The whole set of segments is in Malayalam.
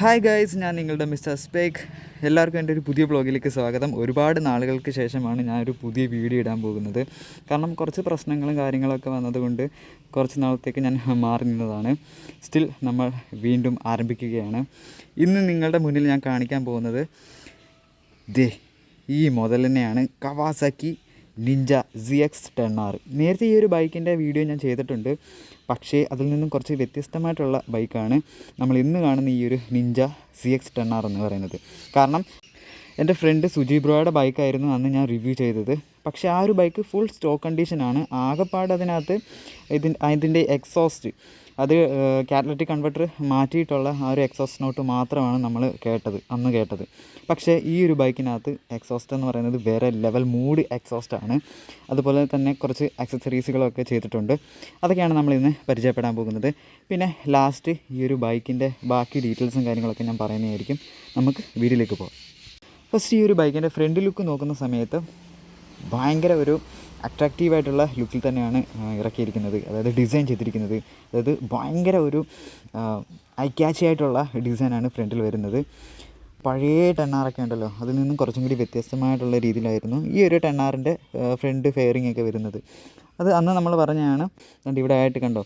ഹായ് ഗൈസ്, ഞാൻ നിങ്ങളുടെ മിസ്റ്റർ സ്പേക്ക്. എല്ലാവർക്കും എൻ്റെ ഒരു പുതിയ ബ്ലോഗിലേക്ക് സ്വാഗതം. ഒരുപാട് നാളുകൾക്ക് ശേഷമാണ് ഞാനൊരു പുതിയ വീഡിയോ ഇടാൻ പോകുന്നത്. കാരണം കുറച്ച് പ്രശ്നങ്ങളും കാര്യങ്ങളൊക്കെ വന്നതുകൊണ്ട് കുറച്ച് നാളത്തേക്ക് ഞാൻ മാറി നിന്നതാണ്. സ്റ്റിൽ നമ്മൾ വീണ്ടും ആരംഭിക്കുകയാണ്. ഇന്ന് നിങ്ങളുടെ മുന്നിൽ ഞാൻ കാണിക്കാൻ പോകുന്നത് ഈ മോഡൽ തന്നെയാണ്, കവാസാക്കി നിഞ്ച ZX-10R. നേരത്തെ ഈ ഒരു ബൈക്കിൻ്റെ വീഡിയോ ഞാൻ ചെയ്തിട്ടുണ്ട്, പക്ഷേ അതിൽ നിന്നും കുറച്ച് വ്യത്യസ്തമായിട്ടുള്ള ബൈക്കാണ് നമ്മൾ ഇന്ന് കാണുന്ന ഈ ഒരു നിഞ്ച ZX-10R എന്ന് പറയുന്നത്. കാരണം എൻ്റെ ഫ്രണ്ട് സുജി ബ്രോയുടെ ബൈക്കായിരുന്നു അന്ന് ഞാൻ റിവ്യൂ ചെയ്തത്. പക്ഷേ ആ ഒരു ബൈക്ക് ഫുൾ സ്റ്റോക്ക് കണ്ടീഷനാണ്. ആകെപ്പാട് അതിനകത്ത് അതിൻ്റെ എക്സോസ്റ്റ്, അത് കാറ്റലിറ്റിക് കൺവെർട്ടർ മാറ്റിയിട്ടുള്ള ആ ഒരു എക്സോസ്റ്റ് നോട്ട് മാത്രമാണ് നമ്മൾ അന്ന് കേട്ടത്. പക്ഷേ ഈ ഒരു ബൈക്കിനകത്ത് എക്സോസ്റ്റ് എന്ന് പറയുന്നത് വേറെ ലെവൽ മൂഡ് എക്സോസ്റ്റാണ്. അതുപോലെ തന്നെ കുറച്ച് ആക്സസറീസുകളൊക്കെ ചെയ്തിട്ടുണ്ട്. അതൊക്കെയാണ് നമ്മളിന്ന് പരിചയപ്പെടാൻ പോകുന്നത്. പിന്നെ ലാസ്റ്റ് ഈ ഒരു ബൈക്കിൻ്റെ ബാക്കി ഡീറ്റെയിൽസും കാര്യങ്ങളൊക്കെ ഞാൻ പറയുന്നതായിരിക്കും. നമുക്ക് വീഡിയോയിലേക്ക് പോകാം. ഫസ്റ്റ് ഈ ഒരു ബൈക്കിൻ്റെ ഫ്രണ്ട് ലുക്ക് നോക്കുന്ന സമയത്ത് ഭയങ്കര ഒരു അട്രാക്റ്റീവായിട്ടുള്ള ലുക്കിൽ തന്നെയാണ് ഇറക്കിയിരിക്കുന്നത്, അതായത് ഡിസൈൻ ചെയ്തിരിക്കുന്നത്. അതായത് ഭയങ്കര ഒരു ഐ ക്യാച്ചി ആയിട്ടുള്ള ഡിസൈനാണ് ഫ്രണ്ടിൽ വരുന്നത്. പഴയ 10R ഉണ്ടല്ലോ, അതിൽ നിന്നും കുറച്ചും കൂടി വ്യത്യസ്തമായിട്ടുള്ള രീതിയിലായിരുന്നു ഈ ഒരു 10Rൻ്റെ ഫ്രണ്ട് ഫെയറിംഗ് ഒക്കെ വരുന്നത്. അത് അന്ന് നമ്മൾ പറഞ്ഞതാണ്. ഇവിടെ ആയിട്ട് കണ്ടോ,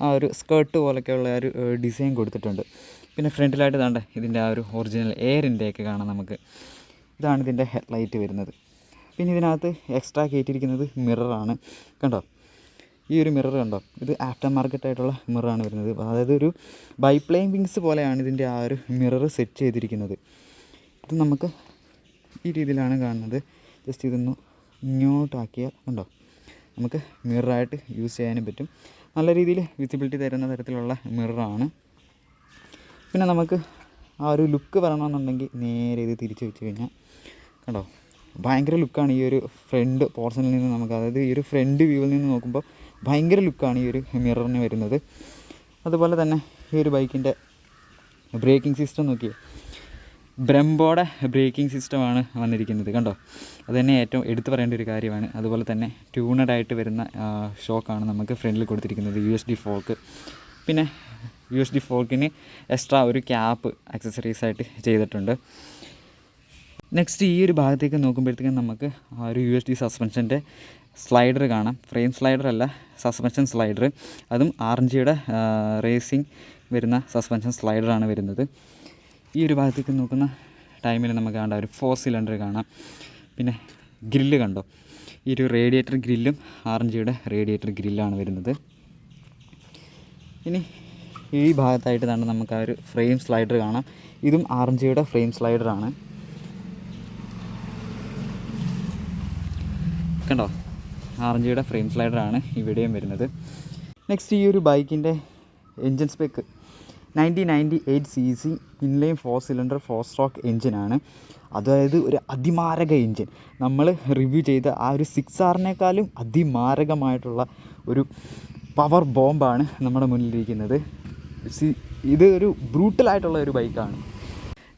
ആ ഒരു സ്കേർട്ട് പോലൊക്കെയുള്ള ആ ഒരു ഡിസൈൻ കൊടുത്തിട്ടുണ്ട്. പിന്നെ ഫ്രണ്ടിലായിട്ട് താണ്ട ഇതിൻ്റെ ആ ഒരു ഒറിജിനൽ എയർ ഇൻടേക്ക് കാണാം നമുക്ക്. ഇതാണ് ഇതിൻ്റെ ഹെഡ്ലൈറ്റ് വരുന്നത്. പിന്നെ ഇതിനകത്ത് എക്സ്ട്രാ കയറ്റിയിരിക്കുന്നത് മിററാണ്. കണ്ടോ, ഈ ഒരു മിറർ കണ്ടോ, ഇത് ആഫ്റ്റർ മാർക്കറ്റായിട്ടുള്ള മിററാണ് വരുന്നത്. അതായത് ഒരു ബൈപ്ലെയിൻ വിങ്സ് പോലെയാണ് ഇതിൻ്റെ ആ ഒരു മിറർ സെറ്റ് ചെയ്തിരിക്കുന്നത്. ഇത് നമുക്ക് ഈ രീതിയിലാണ് കാണുന്നത്. ജസ്റ്റ് ഇതൊന്ന് ഇങ്ങോട്ടാക്കിയാൽ കണ്ടോ, നമുക്ക് മിററായിട്ട് യൂസ് ചെയ്യാനും പറ്റും. നല്ല രീതിയിൽ വിസിബിലിറ്റി തരുന്ന തരത്തിലുള്ള മിററാണ്. പിന്നെ നമുക്ക് ആ ഒരു ലുക്ക് വരണമെന്നുണ്ടെങ്കിൽ നേരെ ഇത് തിരിച്ച് വെച്ച് കഴിഞ്ഞാൽ കണ്ടോ, ഭയങ്കര ലുക്കാണ് ഈ ഒരു ഫ്രണ്ട് പോർഷനിൽ നിന്ന് നമുക്ക്, അതായത് ഈ ഒരു ഫ്രണ്ട് വ്യൂവിൽ നിന്ന് നോക്കുമ്പോൾ ഭയങ്കര ലുക്കാണ് ഈ ഒരു മിററിന് വരുന്നത്. അതുപോലെ തന്നെ ഈ ഒരു ബൈക്കിൻ്റെ ബ്രേക്കിംഗ് സിസ്റ്റം നോക്കിയേ, ബ്രെംബോയുടെ ബ്രേക്കിംഗ് സിസ്റ്റമാണ് വന്നിരിക്കുന്നത്. കണ്ടോ, അത് തന്നെ ഏറ്റവും എടുത്തു പറയേണ്ട ഒരു കാര്യമാണ്. അതുപോലെ തന്നെ ട്യൂണഡായിട്ട് വരുന്ന ഷോക്കാണ് നമുക്ക് ഫ്രണ്ടിൽ കൊടുത്തിരിക്കുന്നത്, USD ഫോർക്ക്. പിന്നെ USD ഫോർക്കിന് എക്സ്ട്രാ ഒരു ക്യാപ്പ് ആക്സസറീസായിട്ട് ചെയ്തിട്ടുണ്ട്. നെക്സ്റ്റ് ഈ ഒരു ഭാഗത്തേക്ക് നോക്കുമ്പോഴത്തേക്കും നമുക്ക് ആ ഒരു USD സസ്പെൻഷൻ്റെ സ്ലൈഡർ കാണാം. ഫ്രെയിം സ്ലൈഡർ അല്ല, സസ്പെൻഷൻ സ്ലൈഡർ. അതും RNGയുടെ റേസിംഗ് വരുന്ന സസ്പെൻഷൻ സ്ലൈഡറാണ് വരുന്നത്. ഈ ഒരു ഭാഗത്തേക്ക് നോക്കുന്ന ടൈമിൽ നമുക്ക് കാണാം ഒരു 4 സിലിണ്ടർ കാണാം. പിന്നെ ഗ്രില്ല് കണ്ടോ, ഈ ഒരു റേഡിയേറ്റർ ഗ്രില്ലും RNGയുടെ റേഡിയേറ്റർ ഗ്രില്ലാണ് വരുന്നത്. ഇനി ഈ ഭാഗത്തായിട്ട് തന്നെ നമുക്ക് ആ ഒരു ഫ്രെയിം സ്ലൈഡർ കാണാം. ഇതും RNGയുടെ ഫ്രെയിം സ്ലൈഡറാണ്. കണ്ടോ, RNGയുടെ ഫ്രെയിം സ്ലൈഡറാണ് ഇവിടെയും വരുന്നത്. നെക്സ്റ്റ് ഈ ഒരു ബൈക്കിൻ്റെ engine spec 9098 cc inline 4 cylinder 4 stroke എൻജിനാണ്. അതായത് ഒരു അതിമാരക എൻജിൻ. നമ്മൾ റിവ്യൂ ചെയ്ത ആ ഒരു 6Rനേക്കാളും അതിമാരകമായിട്ടുള്ള ഒരു പവർ ബോംബാണ് നമ്മുടെ മുന്നിലിരിക്കുന്നത്. ഇത് ഒരു ബ്രൂട്ടലായിട്ടുള്ള ഒരു ബൈക്കാണ്.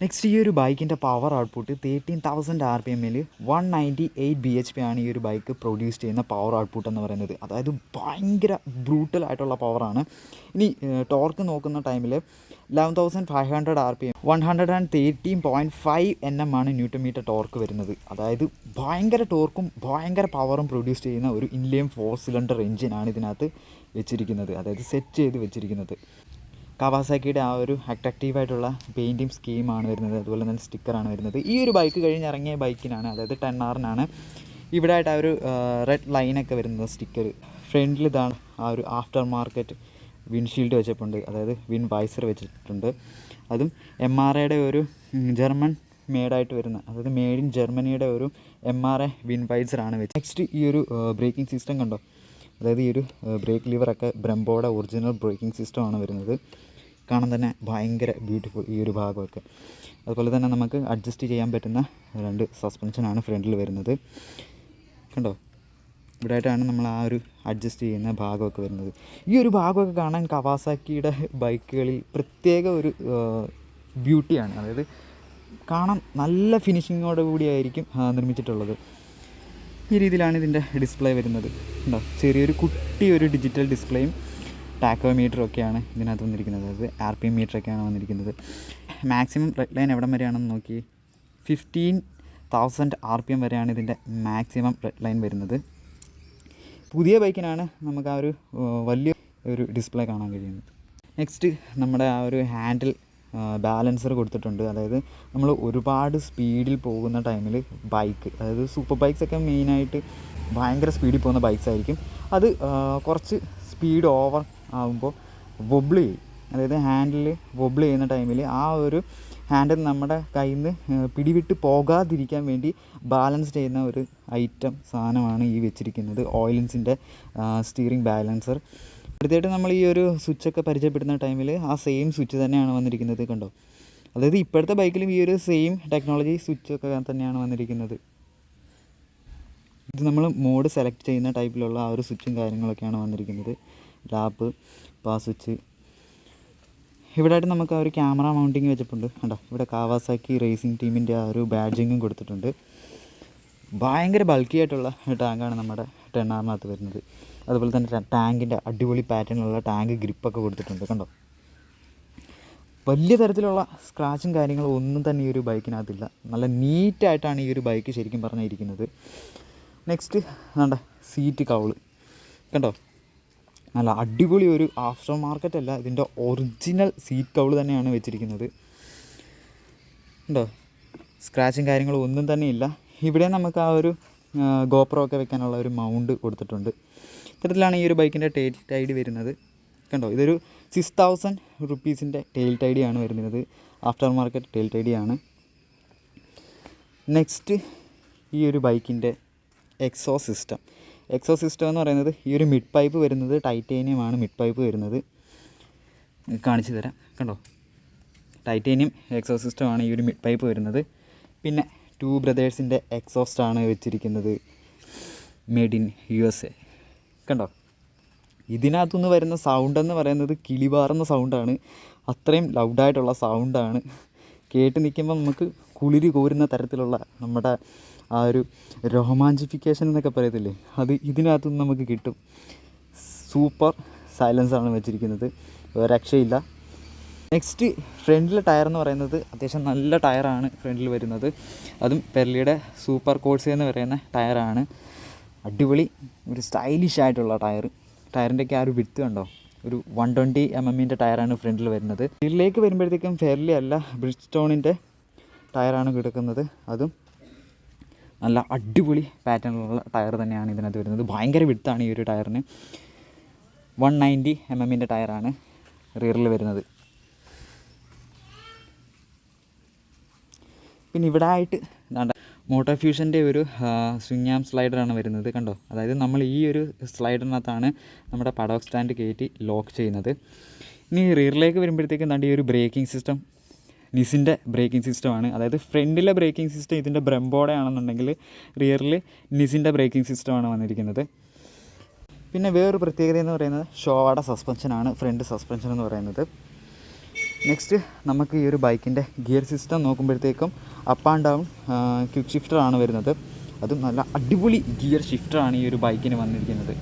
നെക്സ്റ്റ് ഈ ഒരു ബൈക്കിൻ്റെ പവർ ഔട്ട്പുട്ട് 13,000 RPMൽ 198 bhp ആണ് ഈ ഒരു ബൈക്ക് പ്രൊഡ്യൂസ് ചെയ്യുന്ന പവർ ഔട്ട്പുട്ട് എന്ന് പറയുന്നത്. അതായത് ഭയങ്കര ബ്രൂട്ടലായിട്ടുള്ള പവറാണ്. ഇനി ടോർക്ക് നോക്കുന്ന ടൈമിൽ 11,500 RPM 113.5 Nm ആണ് ന്യൂട്ടൺ മീറ്റർ ടോർക്ക് വരുന്നത്. അതായത് ഭയങ്കര ടോർക്കും ഭയങ്കര പവറും പ്രൊഡ്യൂസ് ചെയ്യുന്ന ഒരു ഇൻലൈൻ 4 സിലിണ്ടർ എൻജിനാണ് ഇതിനകത്ത് വെച്ചിരിക്കുന്നത്, അതായത് സെറ്റ് ചെയ്ത് വെച്ചിരിക്കുന്നത്. കവാസാക്കിയുടെ ആ ഒരു അട്രാക്റ്റീവായിട്ടുള്ള പെയിൻറ്റിങ് സ്കീമാണ് വരുന്നത്. അതുപോലെ തന്നെ സ്റ്റിക്കറാണ് വരുന്നത്. ഈ ഒരു ബൈക്ക് കഴിഞ്ഞിറങ്ങിയ ബൈക്കിനാണ്, അതായത് 10Rനാണ് ഇവിടെ ആയിട്ട് ആ ഒരു റെഡ് ലൈനൊക്കെ വരുന്നത് സ്റ്റിക്കർ. ഫ്രണ്ടിൽ ഇതാണ് ആ ഒരു ആഫ്റ്റർ മാർക്കറ്റ് വിൻഷീൽഡ് വെച്ചിട്ടുണ്ട്, അതായത് വിൻ വൈസർ വെച്ചിട്ടുണ്ട്. അതും MRAയുടെ ഒരു ജർമ്മൻ മെയ്ഡായിട്ട് വരുന്ന, അതായത് മെയ്ഡ് ഇൻ ജർമ്മനിയുടെ ഒരു MRA വിൻ വൈസറാണ് വെച്ചത്. നെക്സ്റ്റ് ഈ ഒരു ബ്രേക്കിംഗ് സിസ്റ്റം കണ്ടോ, അതായത് ഈ ഒരു ബ്രേക്ക് ലിവറൊക്കെ ബ്രെംബോയുടെ ഒറിജിനൽ ബ്രേക്കിംഗ് സിസ്റ്റമാണ് വരുന്നത്. കാണാൻ തന്നെ ഭയങ്കര ബ്യൂട്ടിഫുൾ ഈ ഒരു ഭാഗമൊക്കെ. അതുപോലെ തന്നെ നമുക്ക് അഡ്ജസ്റ്റ് ചെയ്യാൻ പറ്റുന്ന 2 സസ്പെൻഷനാണ് ഫ്രണ്ടിൽ വരുന്നത്. കണ്ടോ, ഇവിടെ ആയിട്ടാണ് നമ്മൾ ആ ഒരു അഡ്ജസ്റ്റ് ചെയ്യുന്ന ഭാഗമൊക്കെ വരുന്നത്. ഈ ഒരു ഭാഗമൊക്കെ കാണാൻ കവാസാക്കിയുടെ ബൈക്കുകളിൽ പ്രത്യേക ഒരു ബ്യൂട്ടിയാണ്. അതായത് കാണാൻ നല്ല ഫിനിഷിങ്ങോട് കൂടിയായിരിക്കും നിർമ്മിച്ചിട്ടുള്ളത്. ഈ രീതിയിലാണ് ഇതിൻ്റെ ഡിസ്പ്ലേ വരുന്നത്. ഉണ്ടോ, ചെറിയൊരു കുട്ടി ഡിജിറ്റൽ ഡിസ്പ്ലേയും ടാക്കോമീറ്ററൊക്കെയാണ് ഇതിനകത്ത് വന്നിരിക്കുന്നത്. അതായത് RPM മീറ്ററൊക്കെയാണ് വന്നിരിക്കുന്നത്. മാക്സിമം റെഡ് ലൈൻ എവിടം വരെയാണെന്ന് നോക്കി, 15,000 RPM വരെയാണ് ഇതിൻ്റെ മാക്സിമം റെഡ് ലൈൻ വരുന്നത്. പുതിയ ബൈക്കിനാണ് നമുക്ക് ആ ഒരു വലിയ ഒരു ഡിസ്പ്ലേ കാണാൻ കഴിയുന്നത്. നെക്സ്റ്റ് നമ്മുടെ ആ ഒരു ഹാൻഡിൽ ബാലൻസർ കൊടുത്തിട്ടുണ്ട്. അതായത് നമ്മൾ ഒരുപാട് സ്പീഡിൽ പോകുന്ന ടൈമിൽ ബൈക്ക്, അതായത് സൂപ്പർ ബൈക്സൊക്കെ മെയിനായിട്ട് ഭയങ്കര സ്പീഡിൽ പോകുന്ന ബൈക്സ് ആയിരിക്കും. അത് കുറച്ച് സ്പീഡ് ഓവർ ആകുമ്പോൾ വൊബിൾ ചെയ്യും. അതായത് ഹാൻഡിൽ വൊബിൾ ചെയ്യുന്ന ടൈമിൽ ആ ഒരു ഹാൻഡിൽ നമ്മുടെ കയ്യിൽ നിന്ന് പിടിവിട്ട് പോകാതിരിക്കാൻ വേണ്ടി ബാലൻസ് ചെയ്യുന്ന ഒരു സാധനമാണ് ഈ വെച്ചിരിക്കുന്നത്, ഓയിലിൻസിൻ്റെ സ്റ്റിയറിംഗ് ബാലൻസർ. അടുത്തായിട്ട് നമ്മൾ ഈ ഒരു സ്വിച്ചൊക്കെ പരിചയപ്പെടുന്ന ടൈമിൽ ആ സെയിം സ്വിച്ച് തന്നെയാണ് വന്നിരിക്കുന്നത്, കണ്ടോ. അതായത് ഇപ്പോഴത്തെ ബൈക്കിലും ഈ ഒരു സെയിം ടെക്നോളജി സ്വിച്ചൊക്കെ തന്നെയാണ് വന്നിരിക്കുന്നത്. ഇത് നമ്മൾ മോഡ് സെലക്ട് ചെയ്യുന്ന ടൈപ്പിലുള്ള ആ ഒരു സ്വിച്ചും കാര്യങ്ങളൊക്കെയാണ് വന്നിരിക്കുന്നത്. Lap, pass switch. ഇവിടെ ആയിട്ട് നമുക്ക് ആ ഒരു ക്യാമറ മൗണ്ടിങ് വെച്ചിട്ടുണ്ട്, കണ്ടോ. ഇവിടെ കാവാസാക്കി റേസിംഗ് ടീമിൻ്റെ ആ ഒരു ബാഡ്ജിങ്ങും കൊടുത്തിട്ടുണ്ട്. ഭയങ്കര ബൾക്കി ആയിട്ടുള്ള ടാങ്കാണ് നമ്മുടെ 10R വരുന്നത്. അതുപോലെ തന്നെ ടാങ്കിൻ്റെ അടിപൊളി പാറ്റേണിലുള്ള ടാങ്ക് ഗ്രിപ്പൊക്കെ കൊടുത്തിട്ടുണ്ട്, കണ്ടോ. വലിയ തരത്തിലുള്ള സ്ക്രാച്ചും കാര്യങ്ങളും ഒന്നും തന്നെ ഈ ഒരു ബൈക്കിനകത്തില്ല. നല്ല നീറ്റായിട്ടാണ് ഈ ഒരു ബൈക്ക് ശരിക്കും പറഞ്ഞിരിക്കുന്നത്. നെക്സ്റ്റ് വേണ്ട സീറ്റ് കൗള്, കണ്ടോ. നല്ല അടിപൊളി ഒരു ആഫ്റ്റർ മാർക്കറ്റ് അല്ല, ഇതിൻ്റെ ഒറിജിനൽ സീറ്റ് കൗള് തന്നെയാണ് വെച്ചിരിക്കുന്നത്, കണ്ടോ. സ്ക്രാച്ചും കാര്യങ്ങളും ഒന്നും തന്നെ ഇല്ല. ഇവിടെ നമുക്ക് ആ ഒരു ഗോപ്രോ ഒക്കെ വെക്കാനുള്ള ഒരു മൗണ്ട് കൊടുത്തിട്ടുണ്ട്. ഇത്തരത്തിലാണ് ഈ ഒരു ബൈക്കിൻ്റെ ടെയിൽ ടൈഡ് വരുന്നത്, കണ്ടോ. ഇതൊരു 6,000 റുപ്പീസിൻ്റെ ടെയിൽ ടൈഡിയാണ് വരുന്നത്, ആഫ്റ്റർ മാർക്കറ്റ് ടെയിൽ ടൈഡിയാണ്. നെക്സ്റ്റ് ഈ ഒരു ബൈക്കിൻ്റെ എക്സോ സിസ്റ്റം എന്ന് പറയുന്നത് ഈ ഒരു മിഡ് പൈപ്പ് വരുന്നത് ടൈറ്റേനിയമാണ്. മിഡ് പൈപ്പ് വരുന്നത് കാണിച്ചു തരാം, കണ്ടോ. ടൈറ്റേനിയം എക്സോ സിസ്റ്റമാണ് ഈ ഒരു മിഡ് പൈപ്പ് വരുന്നത്. പിന്നെ 2 ബ്രദേഴ്സിൻ്റെ എക്സോസ്റ്റാണ് വെച്ചിരിക്കുന്നത്, മെയ്ഡ് ഇൻ USA, കണ്ടോ. ഇതിനകത്തുനിന്ന് വരുന്ന സൗണ്ട് എന്ന് പറയുന്നത് കിളിപാറുന്ന സൗണ്ടാണ്. അത്രയും ലൗഡായിട്ടുള്ള സൗണ്ടാണ്. കേട്ട് നിൽക്കുമ്പോൾ നമുക്ക് കുളിര് കോരുന്ന തരത്തിലുള്ള നമ്മുടെ ആ ഒരു രോമാഞ്ചിഫിക്കേഷൻ എന്നൊക്കെ പറയത്തില്ലേ, അത് ഇതിനകത്തുനിന്ന് നമുക്ക് കിട്ടും. സൂപ്പർ സൈലൻസാണ് വെച്ചിരിക്കുന്നത്, രക്ഷയില്ല. നെക്സ്റ്റ് ഫ്രണ്ടിലെ ടയർ എന്ന് പറയുന്നത് അത്യാവശ്യം നല്ല ടയറാണ് ഫ്രണ്ടിൽ വരുന്നത്. അതും പെർലിയുടെ സൂപ്പർ കോഴ്സ് എന്ന് പറയുന്ന ടയറാണ്. അടിപൊളി ഒരു സ്റ്റൈലിഷ് ആയിട്ടുള്ള ടയറിൻ്റെയൊക്കെ ആ ഒരു വിഡ്ത്ത് കണ്ടോ. ഒരു 120 mm ടയറാണ് ഫ്രണ്ടിൽ വരുന്നത്. ഇതിലേക്ക് വരുമ്പോഴത്തേക്കും ഫെർലി അല്ല, ബ്രിഡ്സ്റ്റോണിൻ്റെ ടയറാണ് കിടക്കുന്നത്. അതും നല്ല അടിപൊളി പാറ്റേണിലുള്ള ടയർ തന്നെയാണ് ഇതിനകത്ത് വരുന്നത്. ഭയങ്കര വിഡ്ത്താണ് ഈ ഒരു ടയറിന്. 190 mm ടയറാണ് റിയറിൽ വരുന്നത്. പിന്നെ ഇവിടെ ആയിട്ട് മോട്ടോ ഫ്യൂഷൻ്റെ ഒരു സ്വിംഗ് ആം സ്ലൈഡറാണ് വരുന്നത്, കണ്ടോ. അതായത് നമ്മൾ ഈ ഒരു സ്ലൈഡറിനകത്താണ് നമ്മുടെ പഡോക്ക് സ്റ്റാൻഡ് കയറ്റി ലോക്ക് ചെയ്യുന്നത്. ഇനി റിയറിലേക്ക് വരുമ്പോഴത്തേക്കും ഈ ഒരു ബ്രേക്കിംഗ് സിസ്റ്റം നിസിൻ്റെ ബ്രേക്കിംഗ് സിസ്റ്റമാണ്. അതായത് ഫ്രണ്ടിലെ ബ്രേക്കിംഗ് സിസ്റ്റം ഇതിൻ്റെ ബ്രംബോടെ ആണെന്നുണ്ടെങ്കിൽ റിയറിൽ നിസിൻ്റെ ബ്രേക്കിംഗ് സിസ്റ്റമാണ് വന്നിരിക്കുന്നത്. പിന്നെ വേറൊരു പ്രത്യേകത എന്ന് പറയുന്നത് ഷോവാഡ സസ്പെൻഷനാണ്, ഫ്രണ്ട് സസ്പെൻഷൻ എന്ന് പറയുന്നത്. നെക്സ്റ്റ് നമുക്ക് ഈ ഒരു ബൈക്കിൻ്റെ ഗിയർ സിസ്റ്റം നോക്കുമ്പോഴത്തേക്കും അപ്പ് ആൻഡ് ഡൗൺ ക്വിക്ക് ഷിഫ്റ്ററാണ് വരുന്നത്. അതും നല്ല അടിപൊളി ഗിയർ ഷിഫ്റ്ററാണ് ഈ ഒരു ബൈക്കിന് വന്നിരിക്കുന്നത്.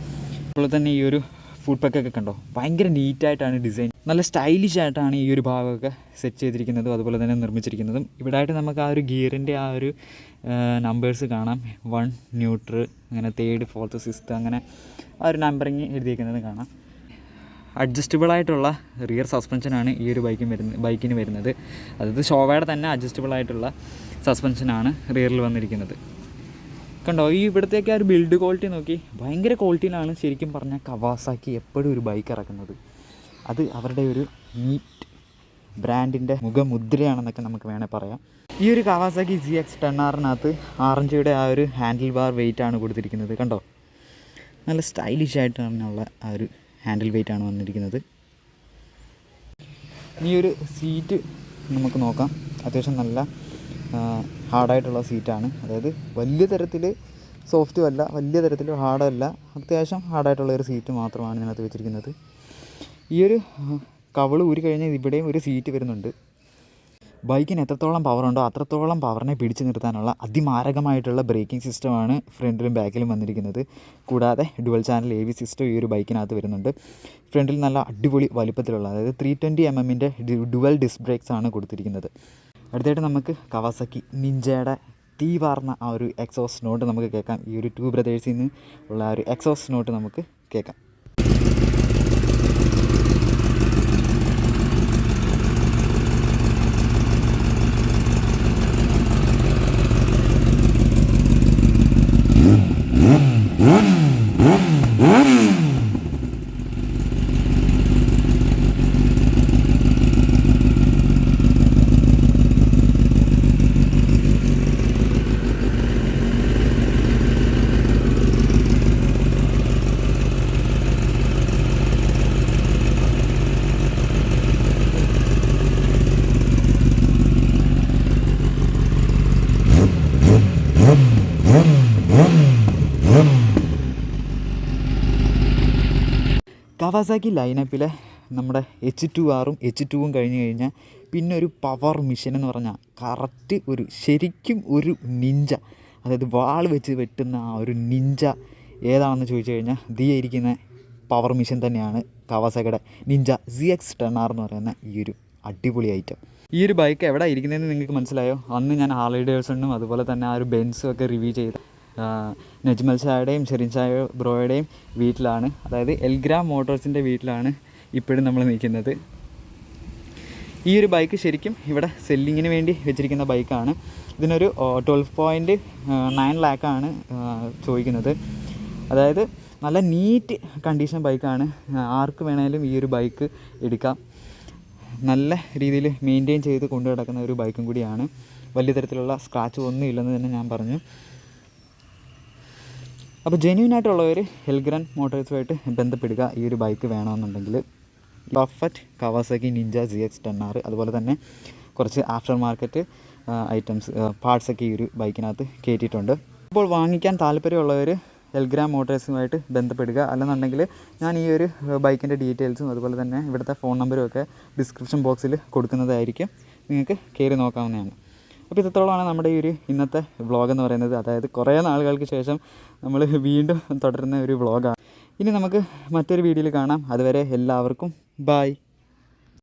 അതുപോലെ തന്നെ ഈ ഒരു ഫുഡ് പാക്കൊക്കെ കണ്ടോ, ഭയങ്കര നീറ്റായിട്ടാണ് ഡിസൈൻ, നല്ല സ്റ്റൈലിഷ് ആയിട്ടാണ് ഈ ഒരു ഭാഗമൊക്കെ സെറ്റ് ചെയ്തിരിക്കുന്നതും അതുപോലെ തന്നെ നിർമ്മിച്ചിരിക്കുന്നതും. ഇവിടെ ആയിട്ട് നമുക്ക് ആ ഒരു ഗിയറിൻ്റെ ആ ഒരു നമ്പേഴ്സ് കാണാം, 1 ന്യൂട്രൽ, അങ്ങനെ 3rd 4th 6th അങ്ങനെ ആ ഒരു നമ്പറിങ് എഴുതിയിരിക്കുന്നത് കാണാം. അഡ്ജസ്റ്റബിളായിട്ടുള്ള റിയർ സസ്പെൻഷനാണ് ഈ ഒരു ബൈക്കിന് വരുന്നത്. അതായത് ഷോവയുടെ തന്നെ അഡ്ജസ്റ്റബിളായിട്ടുള്ള സസ്പെൻഷനാണ് റിയറിൽ വന്നിരിക്കുന്നത്, കണ്ടോ. ഈ ഇവിടത്തേക്ക് ആ ഒരു ബിൽഡ് ക്വാളിറ്റി നോക്കി, ഭയങ്കര ക്വാളിറ്റിയിലാണ് ശരിക്കും പറഞ്ഞാൽ കവാസാക്കി എപ്പോഴും ഒരു ബൈക്ക് ഇറക്കുന്നത്. അത് അവരുടെ ഒരു നീറ്റ് ബ്രാൻഡിൻ്റെ മുഖമുദ്രയാണെന്നൊക്കെ നമുക്ക് വേണേൽ പറയാം. ഈ ഒരു കവാസാക്കി ZX-10Rനകത്ത് ആറഞ്ചയുടെ ആ ഒരു ഹാൻഡിൽ ബാർ വെയിറ്റാണ് കൊടുത്തിരിക്കുന്നത്, കണ്ടോ. നല്ല സ്റ്റൈലിഷ് ആയിട്ടുള്ള ആ ഒരു ഹാൻഡിൽ വെയിറ്റാണ് വന്നിരിക്കുന്നത്. ഈ ഒരു സീറ്റ് നമുക്ക് നോക്കാം, അത്യാവശ്യം നല്ല ഹാർഡായിട്ടുള്ള സീറ്റാണ്. അതായത് വലിയ തരത്തിൽ സോഫ്റ്റും അല്ല, വലിയ തരത്തിൽ ഹാർഡല്ല, അത്യാവശ്യം ഹാർഡായിട്ടുള്ള ഒരു സീറ്റ് മാത്രമാണ് ഇതിനകത്ത് വെച്ചിരിക്കുന്നത്. ഈ ഒരു കവള് ഊരി കഴിഞ്ഞാൽ ഇവിടെയും ഒരു സീറ്റ് വരുന്നുണ്ട്. ബൈക്കിന് എത്രത്തോളം പവറുണ്ടോ അത്രത്തോളം പവറിനെ പിടിച്ചു നിർത്താനുള്ള അതിമാരകമായിട്ടുള്ള ബ്രേക്കിംഗ് സിസ്റ്റമാണ് ഫ്രണ്ടിലും ബാക്കിലും വന്നിരിക്കുന്നത്. കൂടാതെ ഡുവൽ ചാനൽ AV സിസ്റ്റം ഈ ഒരു ബൈക്കിനകത്ത് വരുന്നുണ്ട്. ഫ്രണ്ടിൽ നല്ല അടിപൊളി വലിപ്പത്തിലുള്ള, അതായത് 320 mm ഡുവൽ ഡിസ്ക് ബ്രേക്സ് ആണ് കൊടുത്തിരിക്കുന്നത്. അടുത്തായിട്ട് നമുക്ക് കവാസാക്കി നിഞ്ചയുടെ തീവാർന്ന ആ ഒരു എക്സോസ് നോട്ട് നമുക്ക് കേൾക്കാം. ഈ ഒരു 2 ബ്രദേഴ്സിൽ നിന്ന് ഉള്ള ആ ഒരു എക്സോസ് നോട്ട് നമുക്ക് കേൾക്കാം. കവാസാക്കി ലൈനപ്പിലെ നമ്മുടെ H2R H2 കഴിഞ്ഞ് കഴിഞ്ഞാൽ പിന്നെ ഒരു പവർ മിഷൻ എന്ന് പറഞ്ഞാൽ കറക്റ്റ് ഒരു ശരിക്കും ഒരു നിഞ്ച, അതായത് വാൾ വെച്ച് വെട്ടുന്ന ആ ഒരു നിഞ്ച ഏതാണെന്ന് ചോദിച്ചു കഴിഞ്ഞാൽ ഇരിക്കുന്ന പവർ മിഷൻ തന്നെയാണ് കവാസാക്കിയുടെ നിഞ്ച ZX-10R എന്ന് പറയുന്ന ഈ ഒരു അടിപൊളി ഐറ്റം. ഈ ഒരു ബൈക്ക് എവിടെ ഇരിക്കുന്നതെന്ന് നിങ്ങൾക്ക് മനസ്സിലായോ? അന്ന് ഞാൻ ഹാർലി ഡേവിഡ്സണും അതുപോലെ തന്നെ ആ ഒരു ബെൻസും ഒക്കെ റിവ്യൂ ചെയ്ത് നജ്മൽ ഷായുടെയും ഷെറിൻ ഷായ ബ്രോയുടെയും വീട്ടിലാണ്, അതായത് എൽഗ്രാം മോട്ടോഴ്സിൻ്റെ വീട്ടിലാണ് ഇപ്പോഴും നമ്മൾ നിൽക്കുന്നത്. ഈ ഒരു ബൈക്ക് ശരിക്കും ഇവിടെ സെല്ലിങ്ങിന് വേണ്ടി വെച്ചിരിക്കുന്ന ബൈക്കാണ്. ഇതിനൊരു 12.9 ലാക്കാണ് ചോദിക്കുന്നത്. അതായത് നല്ല നീറ്റ് കണ്ടീഷൻ ബൈക്കാണ്. ആർക്ക് വേണേലും ഈ ഒരു ബൈക്ക് എടുക്കാം. നല്ല രീതിയിൽ മെയിൻറ്റെയിൻ ചെയ്ത് കൊണ്ടു നടക്കുന്ന ഒരു ബൈക്കും കൂടിയാണ്. വലിയ തരത്തിലുള്ള സ്ക്രാച്ച് ഒന്നും ഇല്ലെന്ന് തന്നെ ഞാൻ പറഞ്ഞു. അപ്പോൾ ജെന്യൂനായിട്ടുള്ളവർ എൽഗ്രാം മോട്ടോഴ്സുമായിട്ട് ബന്ധപ്പെടുക. ഈ ഒരു ബൈക്ക് വേണമെന്നുണ്ടെങ്കിൽ പെർഫെക്റ്റ് കവാസാക്കി നിഞ്ച ZX-10R, അതുപോലെ തന്നെ കുറച്ച് ആഫ്റ്റർ മാർക്കറ്റ് ഐറ്റംസ് പാർട്സൊക്കെ ഈ ഒരു ബൈക്കിനകത്ത് കയറ്റിയിട്ടുണ്ട്. അപ്പോൾ വാങ്ങിക്കാൻ താല്പര്യമുള്ളവർ എൽഗ്രാം മോട്ടോഴ്സുമായിട്ട് ബന്ധപ്പെടുക. അല്ലെന്നുണ്ടെങ്കിൽ ഞാൻ ഈ ഒരു ബൈക്കിൻ്റെ ഡീറ്റെയിൽസും അതുപോലെ തന്നെ ഇവിടുത്തെ ഫോൺ നമ്പറും ഒക്കെ ഡിസ്ക്രിപ്ഷൻ ബോക്സിൽ കൊടുക്കുന്നതായിരിക്കും. നിങ്ങൾക്ക് കയറി നോക്കാവുന്നതാണ്. അപ്പോൾ ഇത്രത്തോളമാണ് നമ്മുടെ ഈ ഒരു ഇന്നത്തെ വ്ളോഗ് എന്ന് പറയുന്നത്. അതായത് കുറേ നാളുകൾക്ക് ശേഷം നമ്മൾ വീണ്ടും തുടരുന്ന ഒരു വ്ളോഗാണ്. ഇനി നമുക്ക് മറ്റൊരു വീഡിയോയിൽ കാണാം. അതുവരെ എല്ലാവർക്കും ബൈ.